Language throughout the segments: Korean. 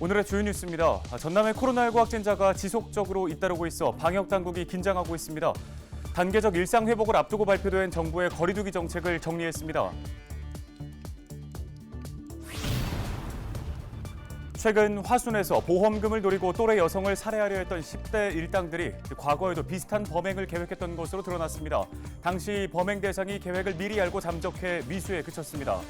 오늘의 주요 뉴스입니다. 전남의 코로나19 확진자가 지속적으로 잇따르고 있어 방역 당국이 긴장하고 있습니다. 단계적 일상 회복을 앞두고 발표된 정부의 거리두기 정책을 정리했습니다. 최근 화순에서 보험금을 노리고 또래 여성을 살해하려 했던 10대 일당들이 과거에도 비슷한 범행을 계획했던 것으로 드러났습니다. 당시 범행 대상이 계획을 미리 알고 잠적해 미수에 그쳤습니다.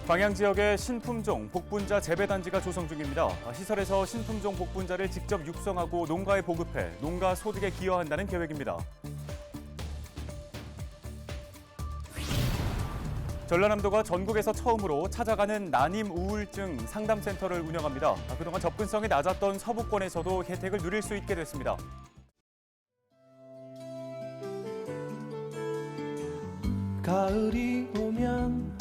광양 지역의 신품종 복분자 재배단지가 조성 중입니다. 시설에서 신품종 복분자를 직접 육성하고 농가에 보급해 농가 소득에 기여한다는 계획입니다. 전라남도가 전국에서 처음으로 찾아가는 난임 우울증 상담센터를 운영합니다. 그동안 접근성이 낮았던 서부권에서도 혜택을 누릴 수 있게 됐습니다. 가을이 오면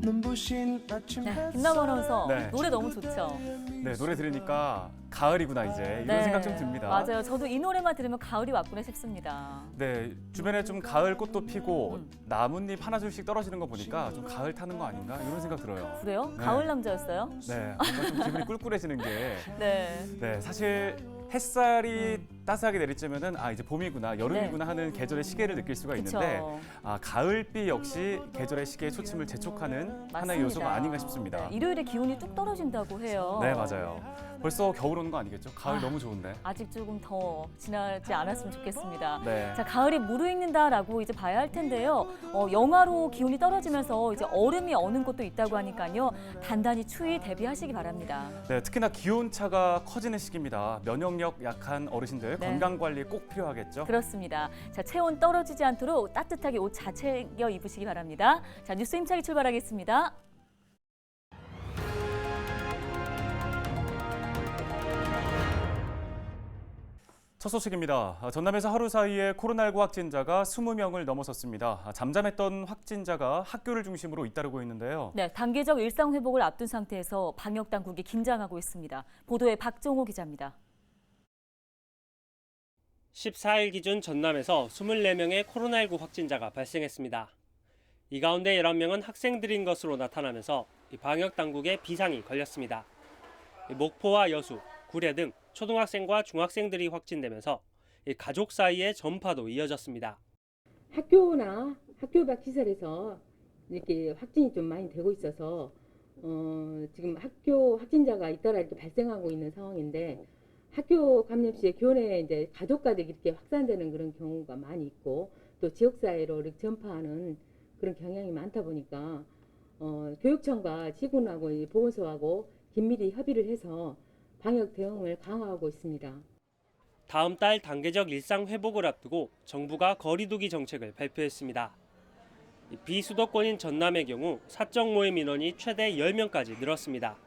눈부신 아침 네, 김나무 아나운서 네. 노래 너무 좋죠? 네, 노래 들으니까 가을이구나 이제 이런 네, 생각 좀 듭니다. 맞아요. 저도 이 노래만 들으면 가을이 왔구나 싶습니다. 네, 주변에 좀 가을 꽃도 피고 나뭇잎 하나 둘씩 떨어지는 거 보니까 좀 가을 타는 거 아닌가 이런 생각 들어요. 그래요? 네. 가을 남자였어요? 네, 뭔가 좀 기분이 꿀꿀해지는 게 네. 사실 햇살이 따스하게 내리쬐면은 이제 봄이구나 여름이구나 하는 계절의 시계를 느낄 수가 있는데 그쵸. 가을비 역시 계절의 시계의 초침을 재촉하는 하나의 맞습니다. 요소가 아닌가 싶습니다. 네, 일요일에 기온이 뚝 떨어진다고 해요. 네, 맞아요. 벌써 겨울 오는 거 아니겠죠? 가을 너무 좋은데. 아직 조금 더 지나지 않았으면 좋겠습니다. 네. 자, 가을이 무르익는다라고 이제 봐야 할 텐데요. 영하로 기온이 떨어지면서 이제 얼음이 어는 곳도 있다고 하니까요. 단단히 추위 대비하시기 바랍니다. 네, 특히나 기온차가 커지는 시기입니다. 면역력 약한 어르신들 네. 건강 관리 꼭 필요하겠죠? 그렇습니다. 자, 체온 떨어지지 않도록 따뜻하게 옷 잘 챙겨 입으시기 바랍니다. 자, 뉴스 힘차게 출발하겠습니다. 첫 소식입니다. 전남에서 하루 사이에 코로나19 확진자가 20명을 넘어섰습니다. 잠잠했던 확진자가 학교를 중심으로 잇따르고 있는데요. 네, 단계적 일상 회복을 앞둔 상태에서 방역 당국이 긴장하고 있습니다. 보도에 박종호 기자입니다. 14일 기준 전남에서 24명의 코로나19 확진자가 발생했습니다. 이 가운데 11명은 학생들인 것으로 나타나면서 방역 당국에 비상이 걸렸습니다. 목포와 여수, 구례 등 초등학생과 중학생들이 확진되면서 가족 사이의 전파도 이어졌습니다. 학교나 학교 밖 시설에서 이렇게 확진이 좀 많이 되고 있어서 지금 학교 확진자가 잇따라 이렇게 발생하고 있는 상황인데 학교 감염 시에 교내에 이제 가족과도 이렇게 확산되는 그런 경우가 많이 있고 또 지역사회로 이렇게 전파하는 그런 경향이 많다 보니까 교육청과 지군하고 보건소하고 긴밀히 협의를 해서 방역 대응을 강화하고 있습니다. 다음 달 단계적 일상 회복을 앞두고 정부가 거리두기 정책을 발표했습니다. 비수도권인 전남의 경우 사적 모임 인원이 최대 10명까지 늘었습니다.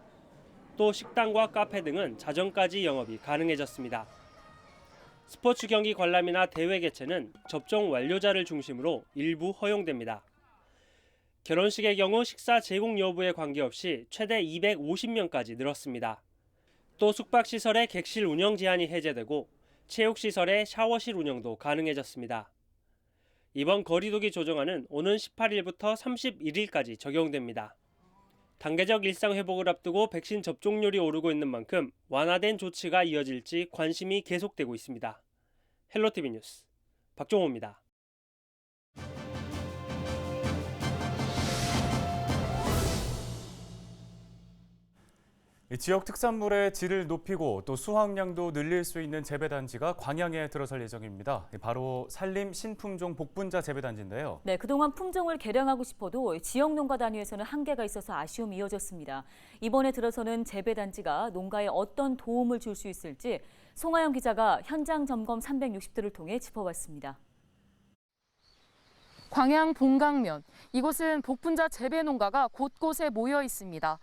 또 식당과 카페 등은 자정까지 영업이 가능해졌습니다. 스포츠 경기 관람이나 대회 개최는 접종 완료자를 중심으로 일부 허용됩니다. 결혼식의 경우 식사 제공 여부에 관계없이 최대 250명까지 늘었습니다. 또 숙박시설의 객실 운영 제한이 해제되고 체육시설의 샤워실 운영도 가능해졌습니다. 이번 거리두기 조정안은 오는 18일부터 31일까지 적용됩니다. 단계적 일상 회복을 앞두고 백신 접종률이 오르고 있는 만큼 완화된 조치가 이어질지 관심이 계속되고 있습니다. 헬로티비 뉴스 박종호입니다. 지역 특산물의 질을 높이고 또 수확량도 늘릴 수 있는 재배단지가 광양에 들어설 예정입니다. 바로 산림 신품종 복분자 재배단지인데요. 네, 그동안 품종을 개량하고 싶어도 지역 농가 단위에서는 한계가 있어서 아쉬움이 이어졌습니다. 이번에 들어서는 재배단지가 농가에 어떤 도움을 줄 수 있을지 송하영 기자가 현장 점검 360도를 통해 짚어봤습니다. 광양 봉강면, 이곳은 복분자 재배 농가가 곳곳에 모여 있습니다.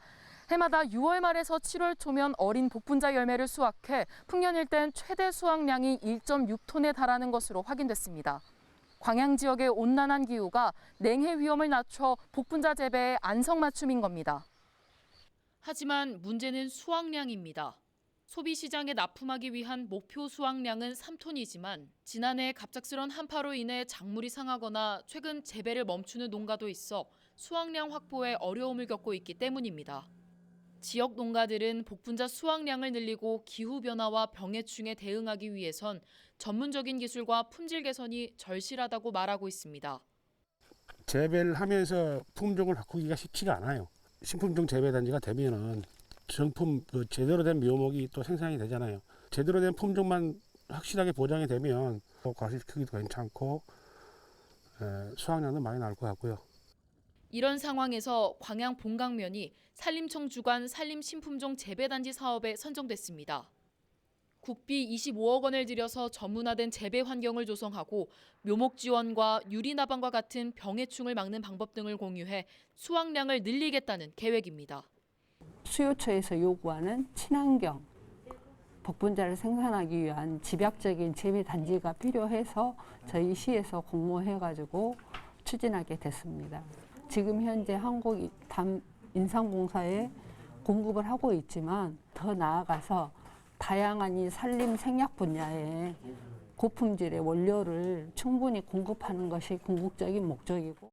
해마다 6월 말에서 7월 초면 어린 복분자 열매를 수확해 풍년일 땐 최대 수확량이 1.6톤에 달하는 것으로 확인됐습니다. 광양 지역의 온난한 기후가 냉해 위험을 낮춰 복분자 재배에 안성맞춤인 겁니다. 하지만 문제는 수확량입니다. 소비시장에 납품하기 위한 목표 수확량은 3톤이지만 지난해 갑작스런 한파로 인해 작물이 상하거나 최근 재배를 멈추는 농가도 있어 수확량 확보에 어려움을 겪고 있기 때문입니다. 지역 농가들은 복분자 수확량을 늘리고 기후변화와 병해충에 대응하기 위해선 전문적인 기술과 품질 개선이 절실하다고 말하고 있습니다. 재배를 하면서 품종을 바꾸기가 쉽지가 않아요. 신품종 재배단지가 되면은 정품 제대로 된 묘목이 또 생산이 되잖아요. 제대로 된 품종만 확실하게 보장이 되면 과실 크기도 괜찮고 수확량도 많이 나올 것 같고요. 이런 상황에서 광양 본강면이 산림청 주관 산림신품종 재배단지 사업에 선정됐습니다. 국비 25억 원을 들여서 전문화된 재배 환경을 조성하고 묘목 지원과 유리나방과 같은 병해충을 막는 방법 등을 공유해 수확량을 늘리겠다는 계획입니다. 수요처에서 요구하는 친환경 복분자를 생산하기 위한 집약적인 재배 단지가 필요해서 저희 시에서 공모해가지고 추진하게 됐습니다. 지금 현재 한국인삼공사에 공급을 하고 있지만 더 나아가서 다양한 이 산림 생약 분야에 고품질의 원료를 충분히 공급하는 것이 궁극적인 목적이고.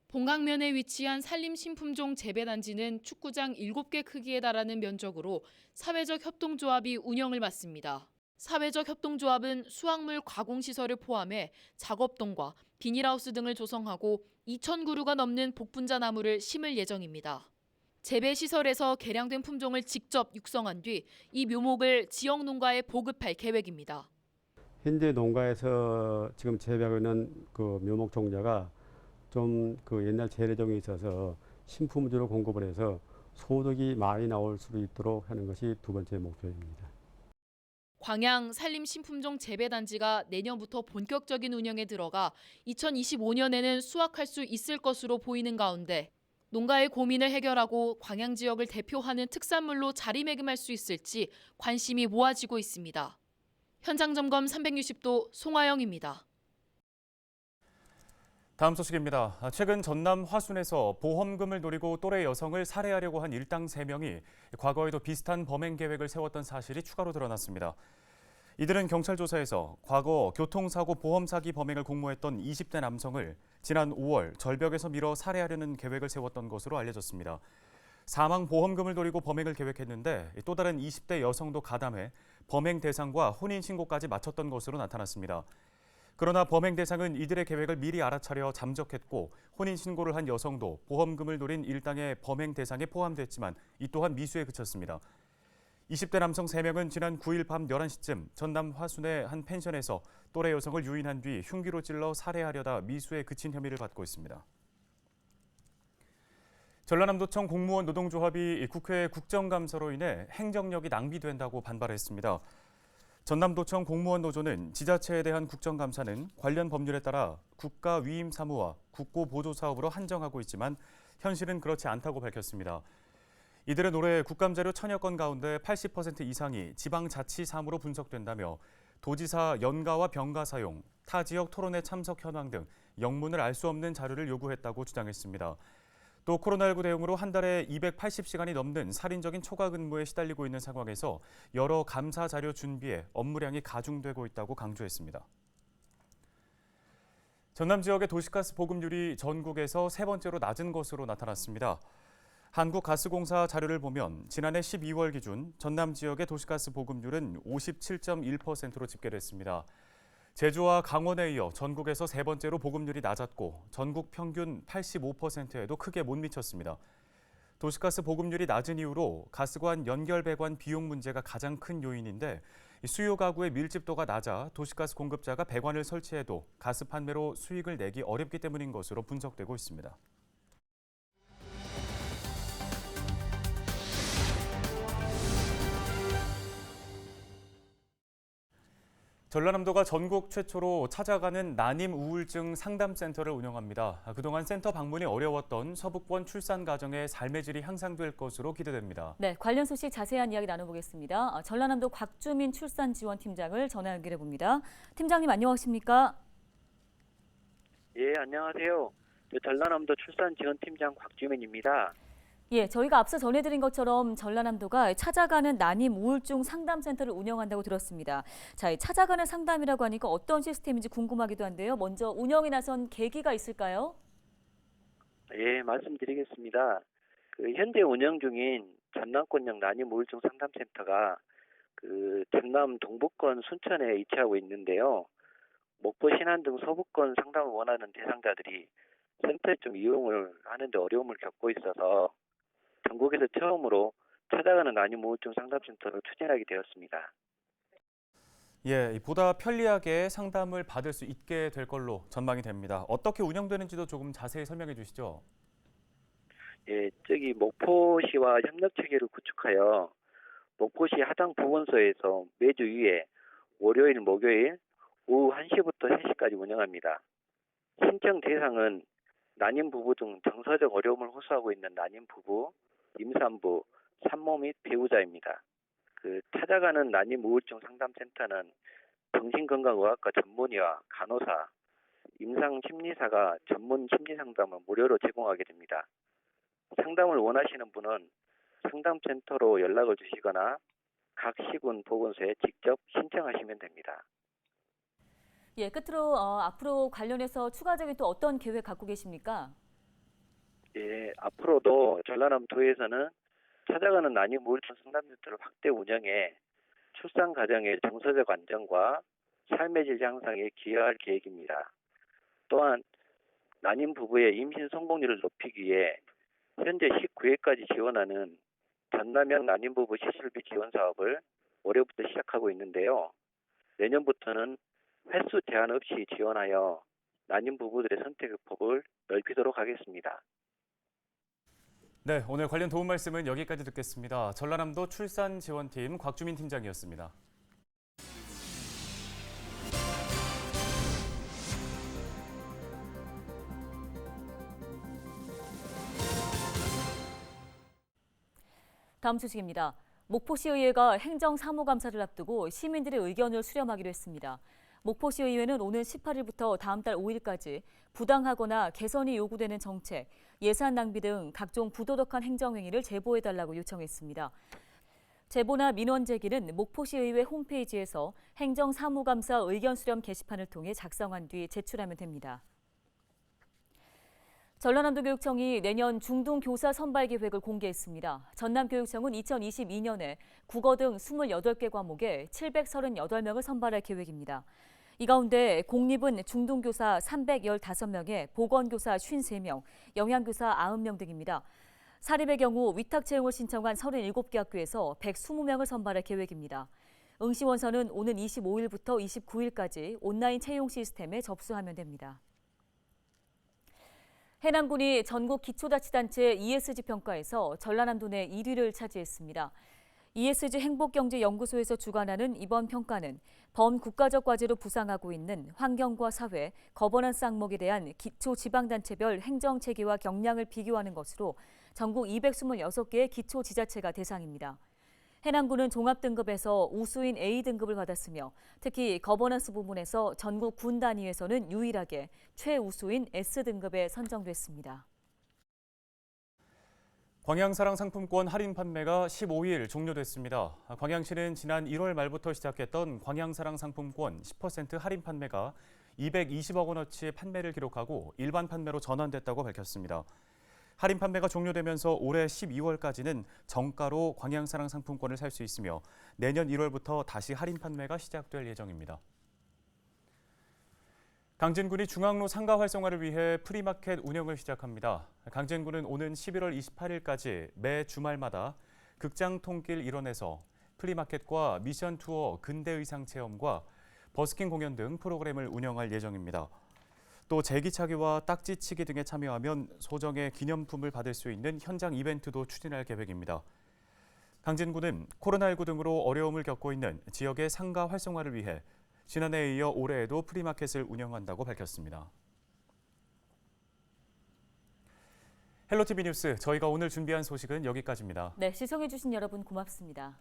본강면에 위치한 산림신품종 재배단지는 축구장 7개 크기에 달하는 면적으로 사회적 협동조합이 운영을 맡습니다. 사회적 협동조합은 수확물 가공시설을 포함해 작업동과 비닐하우스 등을 조성하고 2,000그루가 넘는 복분자 나무를 심을 예정입니다. 재배시설에서 개량된 품종을 직접 육성한 뒤 이 묘목을 지역 농가에 보급할 계획입니다. 현재 농가에서 지금 재배하고 있는 그 묘목 종자가 좀 그 옛날 재래종이 있어서 신품종으로 공급을 해서 소득이 많이 나올 수 있도록 하는 것이 두 번째 목표입니다. 광양 산림신품종 재배단지가 내년부터 본격적인 운영에 들어가 2025년에는 수확할 수 있을 것으로 보이는 가운데 농가의 고민을 해결하고 광양 지역을 대표하는 특산물로 자리매김할 수 있을지 관심이 모아지고 있습니다. 현장 점검 360도 송하영입니다. 다음 소식입니다. 최근 전남 화순에서 보험금을 노리고 또래 여성을 살해하려고 한 일당 3명이 과거에도 비슷한 범행 계획을 세웠던 사실이 추가로 드러났습니다. 이들은 경찰 조사에서 과거 교통사고 보험 사기 범행을 공모했던 20대 남성을 지난 5월 절벽에서 밀어 살해하려는 계획을 세웠던 것으로 알려졌습니다. 사망 보험금을 노리고 범행을 계획했는데 또 다른 20대 여성도 가담해 범행 대상과 혼인신고까지 마쳤던 것으로 나타났습니다. 그러나 범행 대상은 이들의 계획을 미리 알아차려 잠적했고 혼인신고를 한 여성도 보험금을 노린 일당의 범행 대상에 포함됐지만 이 또한 미수에 그쳤습니다. 20대 남성 3명은 지난 9일 밤 11시쯤 전남 화순의 한 펜션에서 또래 여성을 유인한 뒤 흉기로 찔러 살해하려다 미수에 그친 혐의를 받고 있습니다. 전라남도청 공무원 노동조합이 국회 국정감사로 인해 행정력이 낭비된다고 반발했습니다. 전남도청 공무원 노조는 지자체에 대한 국정감사는 관련 법률에 따라 국가 위임 사무와 국고 보조 사업으로 한정하고 있지만 현실은 그렇지 않다고 밝혔습니다. 이들은 올해 국감자료 1000여 건 가운데 80% 이상이 지방자치사무로 분석된다며 도지사 연가와 병가 사용, 타 지역 토론회 참석 현황 등 영문을 알 수 없는 자료를 요구했다고 주장했습니다. 또 코로나19 대응으로 한 달에 280시간이 넘는 살인적인 초과 근무에 시달리고 있는 상황에서 여러 감사 자료 준비에 업무량이 가중되고 있다고 강조했습니다. 전남 지역의 도시가스 보급률이 전국에서 세 번째로 낮은 것으로 나타났습니다. 한국가스공사 자료를 보면 지난해 12월 기준 전남 지역의 도시가스 보급률은 57.1%로 집계됐습니다. 제주와 강원에 이어 전국에서 세 번째로 보급률이 낮았고 전국 평균 85%에도 크게 못 미쳤습니다. 도시가스 보급률이 낮은 이유로 가스관 연결 배관 비용 문제가 가장 큰 요인인데 수요 가구의 밀집도가 낮아 도시가스 공급자가 배관을 설치해도 가스 판매로 수익을 내기 어렵기 때문인 것으로 분석되고 있습니다. 전라남도가 전국 최초로 찾아가는 난임 우울증 상담센터를 운영합니다. 그동안 센터 방문이 어려웠던 서북권 출산 가정의 삶의 질이 향상될 것으로 기대됩니다. 네, 관련 소식 자세한 이야기 나눠보겠습니다. 전라남도 곽주민 출산지원팀장을 전화 연결해 봅니다. 팀장님 안녕하십니까? 예, 안녕하세요. 전라남도 출산지원팀장 곽주민입니다. 예, 저희가 앞서 전해드린 것처럼 전라남도가 찾아가는 난임 우울증 상담센터를 운영한다고 들었습니다. 자, 이 찾아가는 상담이라고 하니까 어떤 시스템인지 궁금하기도 한데요. 먼저 운영에 나선 계기가 있을까요? 예, 말씀드리겠습니다. 현재 운영 중인 전남권역 난임 우울증 상담센터가 전남 동부권 순천에 위치하고 있는데요. 목포, 신안 등 서부권 상담을 원하는 대상자들이 센터에 좀 이용을 하는데 어려움을 겪고 있어서 전국에서 처음으로 찾아가는 난임 우울증 상담센터를 추진하게 되었습니다. 예, 보다 편리하게 상담을 받을 수 있게 될 걸로 전망이 됩니다. 어떻게 운영되는지도 조금 자세히 설명해 주시죠. 예, 목포시와 협력 체계를 구축하여 목포시 하당 보건소에서 매주 2회 월요일, 목요일 오후 1시부터 3시까지 운영합니다. 신청 대상은 난임 부부 등 정서적 어려움을 호소하고 있는 난임 부부, 임산부, 산모 및 배우자입니다. 찾아가는 난임 우울증 상담센터는 정신건강의학과 전문의와 간호사, 임상심리사가 전문 심리 상담을 무료로 제공하게 됩니다. 상담을 원하시는 분은 상담센터로 연락을 주시거나 각 시군 보건소에 직접 신청하시면 됩니다. 예, 끝으로 앞으로 관련해서 추가적인 또 어떤 계획 갖고 계십니까? 예, 앞으로도 전라남도에서는 찾아가는 난임 우울증 상담센터를 확대 운영해 출산 과정의 정서적 안정과 삶의 질 향상에 기여할 계획입니다. 또한 난임 부부의 임신 성공률을 높이기 위해 현재 19회까지 지원하는 전남역 난임 부부 시술비 지원 사업을 올해부터 시작하고 있는데요. 내년부터는 횟수 제한 없이 지원하여 난임 부부들의 선택의 폭을 넓히도록 하겠습니다. 네, 오늘 관련 도움 말씀은 여기까지 듣겠습니다. 전라남도 출산지원팀 곽주민 팀장이었습니다. 다음 소식입니다. 목포시의회가 행정사무감사를 앞두고 시민들의 의견을 수렴하기로 했습니다. 목포시의회는 오는 18일부터 다음 달 5일까지 부당하거나 개선이 요구되는 정책, 예산 낭비 등 각종 부도덕한 행정행위를 제보해달라고 요청했습니다. 제보나 민원 제기는 목포시의회 홈페이지에서 행정사무감사 의견 수렴 게시판을 통해 작성한 뒤 제출하면 됩니다. 전라남도교육청이 내년 중등교사 선발 계획을 공개했습니다. 전남교육청은 2022년에 국어 등 28개 과목에 738명을 선발할 계획입니다. 이 가운데 공립은 중등교사 315명에 보건교사 53명, 영양교사 90명 등입니다. 사립의 경우 위탁 채용을 신청한 37개 학교에서 120명을 선발할 계획입니다. 응시 원서는 오는 25일부터 29일까지 온라인 채용 시스템에 접수하면 됩니다. 해남군이 전국 기초자치단체 ESG 평가에서 전라남도 내 1위를 차지했습니다. ESG 행복경제연구소에서 주관하는 이번 평가는 범국가적 과제로 부상하고 있는 환경과 사회, 거버넌스 항목에 대한 기초지방단체별 행정체계와 역량을 비교하는 것으로 전국 226개의 기초지자체가 대상입니다. 해남군은 종합등급에서 우수인 A등급을 받았으며 특히 거버넌스 부분에서 전국 군 단위에서는 유일하게 최우수인 S등급에 선정됐습니다. 광양사랑 상품권 할인 판매가 15일 종료됐습니다. 광양시는 지난 1월 말부터 시작했던 광양사랑 상품권 10% 할인 판매가 220억 원어치의 판매를 기록하고 일반 판매로 전환됐다고 밝혔습니다. 할인 판매가 종료되면서 올해 12월까지는 정가로 광양사랑 상품권을 살 수 있으며 내년 1월부터 다시 할인 판매가 시작될 예정입니다. 강진군이 중앙로 상가 활성화를 위해 프리마켓 운영을 시작합니다. 강진군은 오는 11월 28일까지 매 주말마다 극장통길 일원에서 프리마켓과 미션 투어 근대 의상 체험과 버스킹 공연 등 프로그램을 운영할 예정입니다. 또 제기차기와 딱지치기 등에 참여하면 소정의 기념품을 받을 수 있는 현장 이벤트도 추진할 계획입니다. 강진군은 코로나19 등으로 어려움을 겪고 있는 지역의 상가 활성화를 위해 지난해에 이어 올해에도 프리마켓을 운영한다고 밝혔습니다. 헬로티비 뉴스, 저희가 오늘 준비한 소식은 여기까지입니다. 네, 시청해주신 여러분 고맙습니다.